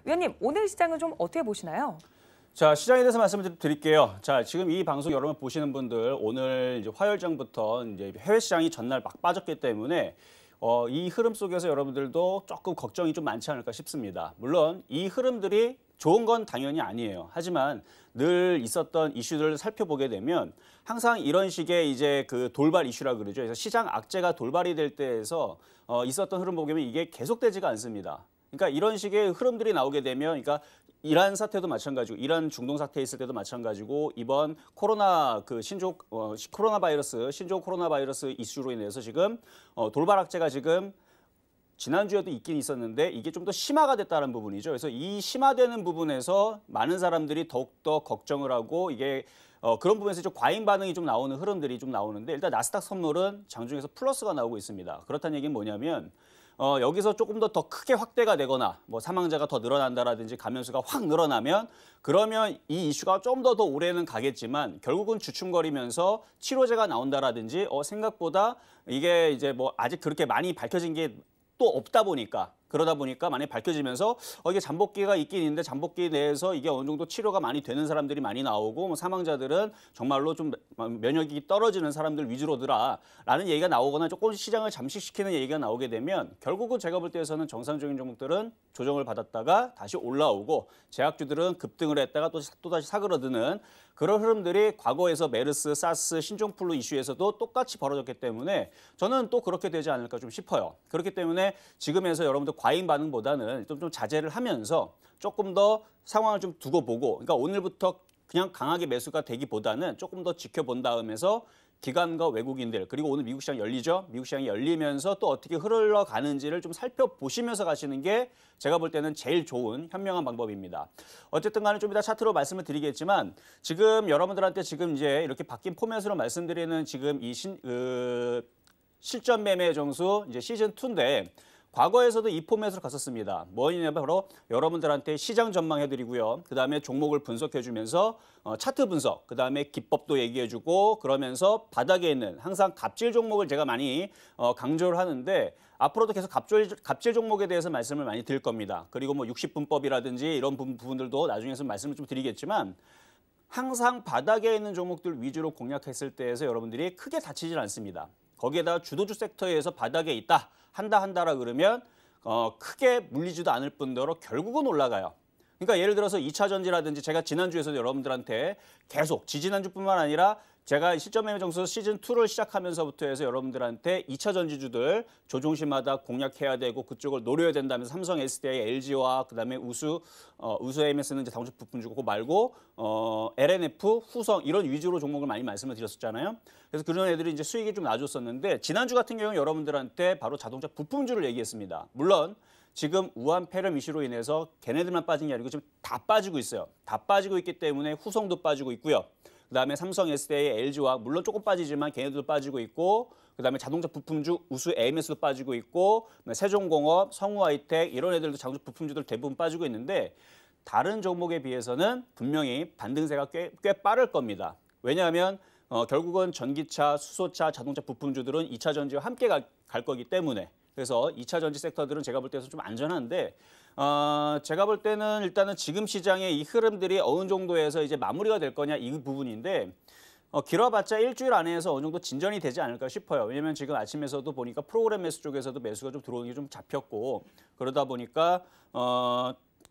위원님, 오늘 시장은 좀 어떻게 보시나요? 자, 시장에 대해서 말씀을 드릴게요. 자, 지금 이 방송 여러분 보시는 분들 오늘 이제 화요일장부터 이제 해외 시장이 전날 막 빠졌기 때문에 이 흐름 속에서 여러분들도 조금 걱정이 좀 많지 않을까 싶습니다. 물론 이 흐름들이 좋은 건 당연히 아니에요. 하지만 늘 있었던 이슈들을 살펴보게 되면 항상 이런 식의 이제 그 돌발 이슈라 그러죠. 그래서 시장 악재가 돌발이 될 때에서 있었던 흐름 보게 되면 이게 계속되지가 않습니다. 그러니까 이런 식의 흐름들이 나오게 되면, 그러니까 이란 사태도 마찬가지고, 이란 중동 사태 있을 때도 마찬가지고, 이번 코로나 코로나 바이러스 신종 코로나 바이러스 이슈로 인해서 지금 돌발 악재가 지금 지난주에도 있긴 있었는데 이게 좀 더 심화가 됐다는 부분이죠. 그래서 이 심화되는 부분에서 많은 사람들이 더욱더 걱정을 하고 이게 그런 부분에서 좀 과잉 반응이 좀 나오는 흐름들이 좀 나오는데, 일단 나스닥 선물은 장중에서 플러스가 나오고 있습니다. 그렇다는 얘기는 뭐냐면 여기서 조금 더 크게 확대가 되거나 뭐 사망자가 더 늘어난다라든지 감염수가 확 늘어나면 그러면 이 이슈가 좀 더 오래는 가겠지만 결국은 주춤거리면서 치료제가 나온다라든지 생각보다 이게 이제 뭐 아직 그렇게 많이 밝혀진 게 또 없다 보니까, 그러다 보니까 많이 밝혀지면서 이게 잠복기가 있긴 있는데 잠복기 내에서 이게 어느 정도 치료가 많이 되는 사람들이 많이 나오고 뭐 사망자들은 정말로 좀 면역이 떨어지는 사람들 위주로더라라는 얘기가 나오거나 조금 시장을 잠식시키는 얘기가 나오게 되면 결국은 제가 볼 때에서는 정상적인 종목들은 조정을 받았다가 다시 올라오고 제약주들은 급등을 했다가 또다시 사그러드는 그런 흐름들이 과거에서 메르스, 사스, 신종플루 이슈에서도 똑같이 벌어졌기 때문에 저는 또 그렇게 되지 않을까 좀 싶어요. 그렇기 때문에 지금에서 여러분들 과잉 반응보다는 좀 자제를 하면서 조금 더 상황을 좀 두고 보고, 그러니까 오늘부터 그냥 강하게 매수가 되기보다는 조금 더 지켜본 다음에서 기관과 외국인들, 그리고 오늘 미국 시장 열리죠. 미국 시장이 열리면서 또 어떻게 흘러가는지를 좀 살펴보시면서 가시는 게 제가 볼 때는 제일 좋은 현명한 방법입니다. 어쨌든 간에 좀 이따 차트로 말씀을 드리겠지만 지금 여러분들한테 지금 이제 이렇게 바뀐 포맷으로 말씀드리는 지금 이 실전 매매 정수 이제 시즌 2인데 과거에서도 이 포맷으로 갔었습니다. 뭐냐면 바로 여러분들한테 시장 전망해드리고요. 그다음에 종목을 분석해주면서 차트 분석, 그다음에 기법도 얘기해주고 그러면서 바닥에 있는 항상 갑질 종목을 제가 많이 강조를 하는데 앞으로도 계속 갑질 종목에 대해서 말씀을 많이 드릴 겁니다. 그리고 뭐 60분법이라든지 이런 부분들도 나중에서 말씀을 좀 드리겠지만 항상 바닥에 있는 종목들 위주로 공략했을 때에서 여러분들이 크게 다치질 않습니다. 거기에다 주도주 섹터에서 바닥에 있다, 한다라 그러면 크게 물리지도 않을 뿐더러 결국은 올라가요. 그러니까 예를 들어서 2차 전지라든지 제가 지난주에서도 여러분들한테 계속 지지난주뿐만 아니라 제가 실전 매매 정수 시즌 2를 시작하면서부터 해서 여러분들한테 2차 전지주들 조종시마다 공략해야 되고 그쪽을 노려야 된다면서 삼성, SDI, LG와 그다음에 우수 AMS는 이제 자동차 부품 주고 말고 LNF, 후성 이런 위주로 종목을 많이 말씀을 드렸었잖아요. 그래서 그런 애들이 이제 수익이 좀 나아졌었는데 지난주 같은 경우는 여러분들한테 바로 자동차 부품주를 얘기했습니다. 물론 지금 우한 폐렴 이슈로 인해서 걔네들만 빠진 게 아니고 지금 다 빠지고 있어요. 다 빠지고 있기 때문에 후성도 빠지고 있고요. 그다음에 삼성, SDI, LG와 물론 조금 빠지지만 걔네들도 빠지고 있고, 그다음에 자동차 부품주 우수 AMS도 빠지고 있고, 세종공업, 성우하이텍 이런 애들도 자동차 부품주들 대부분 빠지고 있는데 다른 종목에 비해서는 분명히 반등세가 꽤 빠를 겁니다. 왜냐하면 결국은 전기차, 수소차, 자동차 부품주들은 2차 전지와 함께 갈 거기 때문에, 그래서 2차 전지 섹터들은 제가 볼 때는 좀 안전한데 제가 볼 때는 일단은 지금 시장의 이 흐름들이 어느 정도에서 이제 마무리가 될 거냐 이 부분인데 길어봤자 일주일 안에서 어느 정도 진전이 되지 않을까 싶어요. 왜냐하면 지금 아침에서도 보니까 프로그램 매수 쪽에서도 매수가 좀 들어오는 게 좀 잡혔고 그러다 보니까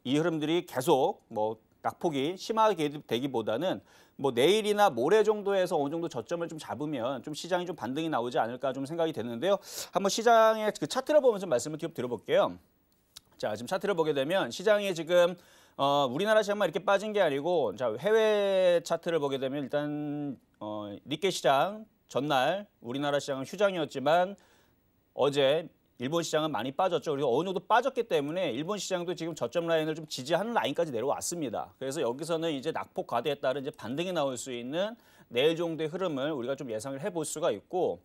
이 흐름들이 계속 뭐 낙폭이 심하게 되기보다는 뭐 내일이나 모레 정도에서 어느 정도 저점을 좀 잡으면 좀 시장이 좀 반등이 나오지 않을까 좀 생각이 되는데요. 한번 시장의 그 차트를 보면서 말씀을 드려볼게요. 자, 지금 차트를 보게 되면 시장이 지금 우리나라 시장만 이렇게 빠진 게 아니고 자, 해외 차트를 보게 되면 일단 니케이 시장 전날 우리나라 시장은 휴장이었지만 어제 일본 시장은 많이 빠졌죠. 그리고 어느 정도 빠졌기 때문에 일본 시장도 지금 저점 라인을 좀 지지하는 라인까지 내려왔습니다. 그래서 여기서는 이제 낙폭 과대에 따른 이제 반등이 나올 수 있는 내일 정도의 흐름을 우리가 좀 예상을 해볼 수가 있고,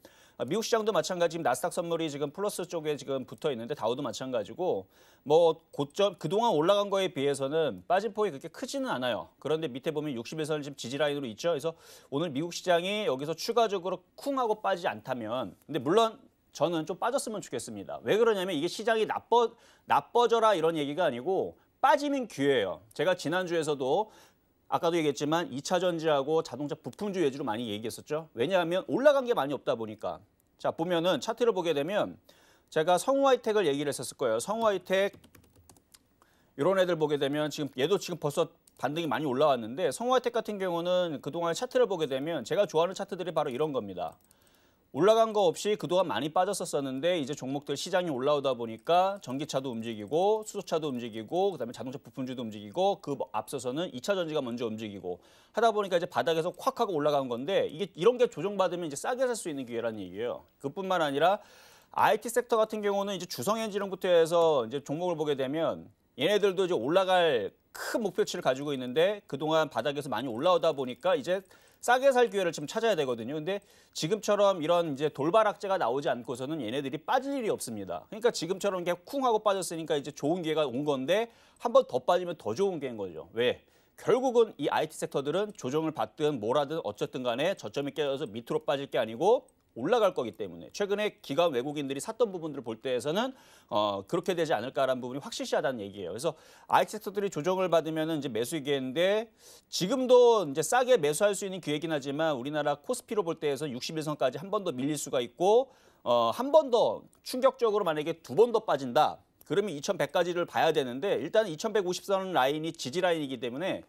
미국 시장도 마찬가지. 지금 나스닥 선물이 지금 플러스 쪽에 지금 붙어 있는데 다우도 마찬가지고 뭐 고점 그동안 올라간 거에 비해서는 빠진 폭이 그렇게 크지는 않아요. 그런데 밑에 보면 60에서는 지금 지지 라인으로 있죠. 그래서 오늘 미국 시장이 여기서 추가적으로 쿵 하고 빠지지 않다면, 근데 물론 저는 좀 빠졌으면 좋겠습니다. 왜 그러냐면 이게 시장이 나빠져라 이런 얘기가 아니고 빠지면 기회예요. 제가 지난주에서도 아까도 얘기했지만 2차 전지하고 자동차 부품주 위주로 많이 얘기했었죠. 왜냐하면 올라간 게 많이 없다 보니까. 자, 보면은 차트를 보게 되면 제가 성우하이텍을 얘기를 했었을 거예요. 성우하이텍 이런 애들 보게 되면 지금 얘도 지금 벌써 반등이 많이 올라왔는데 성우하이텍 같은 경우는 그동안 차트를 보게 되면 제가 좋아하는 차트들이 바로 이런 겁니다. 올라간 거 없이 그동안 많이 빠졌었는데 이제 종목들 시장이 올라오다 보니까 전기차도 움직이고 수소차도 움직이고 그다음에 자동차 부품주도 움직이고 그 앞서서는 2차 전지가 먼저 움직이고 하다 보니까 이제 바닥에서 콱 하고 올라간 건데 이게 이런 게 조정받으면 이제 싸게 살 수 있는 기회라는 얘기예요. 그뿐만 아니라 IT 섹터 같은 경우는 이제 주성엔지능부터 해서 이제 종목을 보게 되면 얘네들도 이제 올라갈 큰 목표치를 가지고 있는데 그동안 바닥에서 많이 올라오다 보니까 이제 싸게 살 기회를 좀 찾아야 되거든요. 근데 지금처럼 이런 이제 돌발악재가 나오지 않고서는 얘네들이 빠질 일이 없습니다. 그러니까 지금처럼 이렇게 쿵 하고 빠졌으니까 이제 좋은 기회가 온 건데 한 번 더 빠지면 더 좋은 기회인 거죠. 왜? 결국은 이 IT 섹터들은 조정을 받든 뭐라든 어쨌든 간에 저점이 깨져서 밑으로 빠질 게 아니고 올라갈 거기 때문에 최근에 기관 외국인들이 샀던 부분들을 볼 때에서는 그렇게 되지 않을까라는 부분이 확실시하다는 얘기예요. 그래서 IT 섹터들이 조정을 받으면 이제 매수 기회인데 지금도 이제 싸게 매수할 수 있는 기회긴 하지만 우리나라 코스피로 볼 때에서 61선까지 한 번 더 밀릴 수가 있고 한 번 더 충격적으로 만약에 두 번 더 빠진다. 그러면 2100까지를 봐야 되는데 일단 2150선 라인이 지지 라인이기 때문에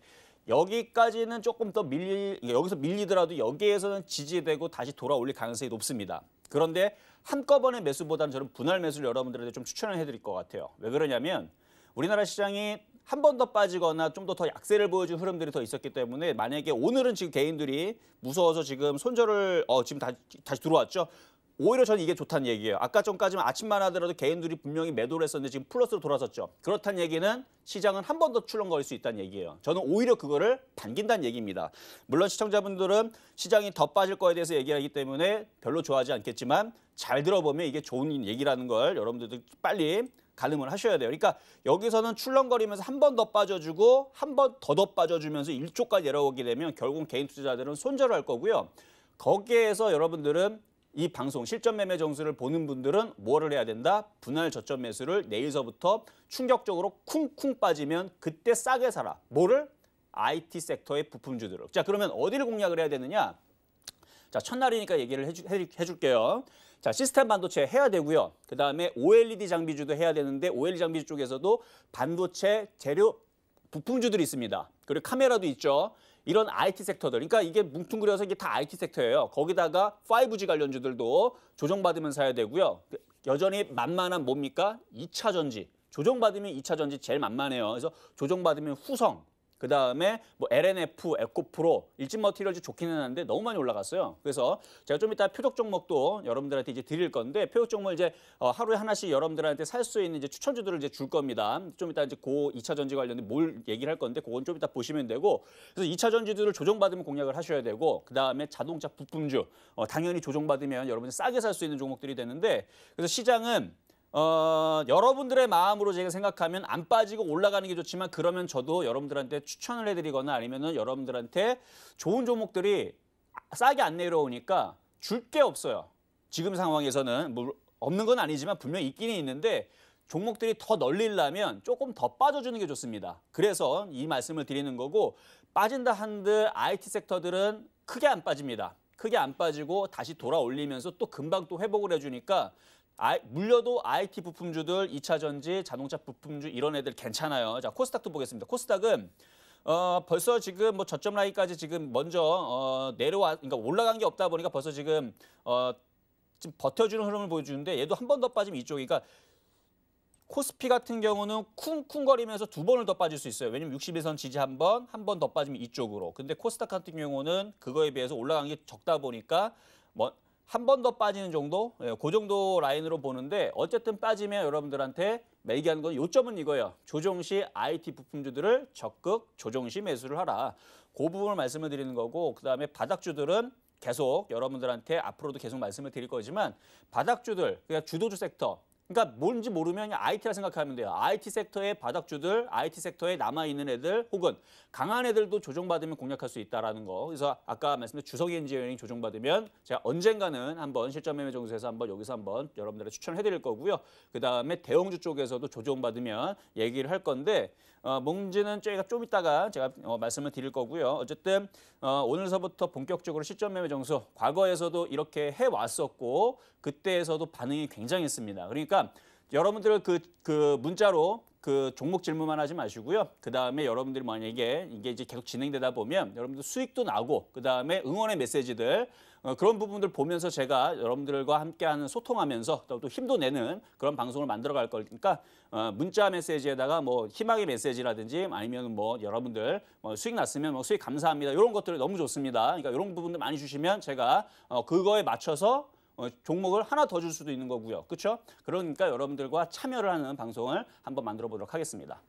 여기까지는 조금 더 여기서 밀리더라도 여기에서는 지지되고 다시 돌아올릴 가능성이 높습니다. 그런데 한꺼번에 매수보다는 저는 분할 매수를 여러분들한테 좀 추천을 해드릴 것 같아요. 왜 그러냐면 우리나라 시장이 한 번 더 빠지거나 좀 더 약세를 보여준 흐름들이 더 있었기 때문에 만약에 오늘은 지금 개인들이 무서워서 지금 손절을 지금 다시 들어왔죠. 오히려 저는 이게 좋다는 얘기예요. 아까 전까지만 아침만 하더라도 개인들이 분명히 매도를 했었는데 지금 플러스로 돌아섰죠. 그렇다는 얘기는 시장은 한 번 더 출렁거릴 수 있다는 얘기예요. 저는 오히려 그거를 반긴다는 얘기입니다. 물론 시청자분들은 시장이 더 빠질 거에 대해서 얘기하기 때문에 별로 좋아하지 않겠지만 잘 들어보면 이게 좋은 얘기라는 걸 여러분들도 빨리 가늠을 하셔야 돼요. 그러니까 여기서는 출렁거리면서 한 번 더 빠져주고 한 번 더 빠져주면서 1조까지 내려오게 되면 결국 개인 투자자들은 손절을 할 거고요. 거기에서 여러분들은 이 방송 실전 매매 정수를 보는 분들은 뭐를 해야 된다? 분할 저점 매수를 내일서부터 충격적으로 쿵쿵 빠지면 그때 싸게 사라. 뭐를? IT 섹터의 부품주들을. 자, 그러면 어디를 공략을 해야 되느냐? 자, 첫날이니까 얘기를 해줄게요. 자, 시스템 반도체 해야 되고요. 그다음에 OLED 장비주도 해야 되는데 OLED 장비주 쪽에서도 반도체 재료 부품주들이 있습니다. 그리고 카메라도 있죠. 이런 IT 섹터들, 그러니까 이게 뭉뚱그려서 이게 다 IT 섹터예요. 거기다가 5G 관련주들도 조정받으면 사야 되고요. 여전히 만만한 뭡니까? 2차 전지. 조정받으면 2차 전지 제일 만만해요. 그래서 조정받으면 후성, 그다음에 뭐 LNF, 에코프로, 일진머티리얼즈 좋기는 한데 너무 많이 올라갔어요. 그래서 제가 좀 이따 표적 종목도 여러분들한테 이제 드릴 건데 표적 종목 이제 하루에 하나씩 여러분들한테 살 수 있는 이제 추천주들을 이제 줄 겁니다. 좀 이따 이제 고 2차 전지 관련된 뭘 얘기를 할 건데 그건 좀 이따 보시면 되고 그래서 2차 전지들을 조정받으면 공략을 하셔야 되고 그다음에 자동차 부품주 당연히 조정받으면 여러분들 싸게 살 수 있는 종목들이 되는데 그래서 시장은 여러분들의 마음으로 제가 생각하면 안 빠지고 올라가는 게 좋지만 그러면 저도 여러분들한테 추천을 해드리거나 아니면은 여러분들한테 좋은 종목들이 싸게 안 내려오니까 줄 게 없어요. 지금 상황에서는 뭐 없는 건 아니지만 분명히 있기는 있는데 종목들이 더 널리려면 조금 더 빠져주는 게 좋습니다. 그래서 이 말씀을 드리는 거고 빠진다 한들 IT 섹터들은 크게 안 빠집니다. 크게 안 빠지고 다시 돌아올리면서 또 금방 또 회복을 해주니까 물려도 IT 부품주들, 2차 전지, 자동차 부품주 이런 애들 괜찮아요. 자, 코스닥도 보겠습니다. 코스닥은 벌써 지금 뭐 저점 라인까지 지금 먼저 그러니까 올라간 게 없다 보니까 벌써 지금 버텨주는 흐름을 보여주는데 얘도 한 번 더 빠지면 이쪽이니까 코스피 같은 경우는 쿵쿵거리면서 두 번을 더 빠질 수 있어요. 왜냐면 61선 지지 한 번 더 빠지면 이쪽으로. 근데 코스닥 같은 경우는 그거에 비해서 올라간 게 적다 보니까 뭐 한 번 더 빠지는 정도? 그 정도 라인으로 보는데 어쨌든 빠지면 여러분들한테 얘기하는 건 요점은 이거예요. 조정시 IT 부품주들을 적극 조정시 매수를 하라. 그 부분을 말씀을 드리는 거고 그다음에 바닥주들은 계속 여러분들한테 앞으로도 계속 말씀을 드릴 거지만 바닥주들, 그러니까 주도주 섹터, 그러니까 뭔지 모르면 그냥 IT라 생각하면 돼요. IT 섹터의 바닥주들, IT 섹터에 남아있는 애들 혹은 강한 애들도 조정받으면 공략할 수 있다는 거. 그래서 아까 말씀드린 주석이 엔지니어링 조정받으면 제가 언젠가는 한번 실전 매매 정수에서 한번 여기서 한번 여러분들의 추천을 해드릴 거고요. 그다음에 대형주 쪽에서도 조정받으면 얘기를 할 건데 뭔지는 저희가 좀 이따가 제가 말씀을 드릴 거고요. 어쨌든 오늘서부터 본격적으로 실전 매매 정수 과거에서도 이렇게 해왔었고 그때에서도 반응이 굉장했습니다. 그러니까 여러분들 그 문자로 그 종목 질문만 하지 마시고요. 그다음에 여러분들이 만약에 이게 이제 계속 진행되다 보면 여러분들 수익도 나고 그다음에 응원의 메시지들 그런 부분들 보면서 제가 여러분들과 함께하는 소통하면서 또 힘도 내는 그런 방송을 만들어 갈 거니까 문자 메시지에다가 뭐 희망의 메시지라든지 아니면 뭐 여러분들 수익 났으면 뭐 수익 감사합니다. 이런 것들이 너무 좋습니다. 그러니까 이런 부분들 많이 주시면 제가 그거에 맞춰서 종목을 하나 더 줄 수도 있는 거고요. 그렇죠? 그러니까 여러분들과 참여를 하는 방송을 한번 만들어 보도록 하겠습니다.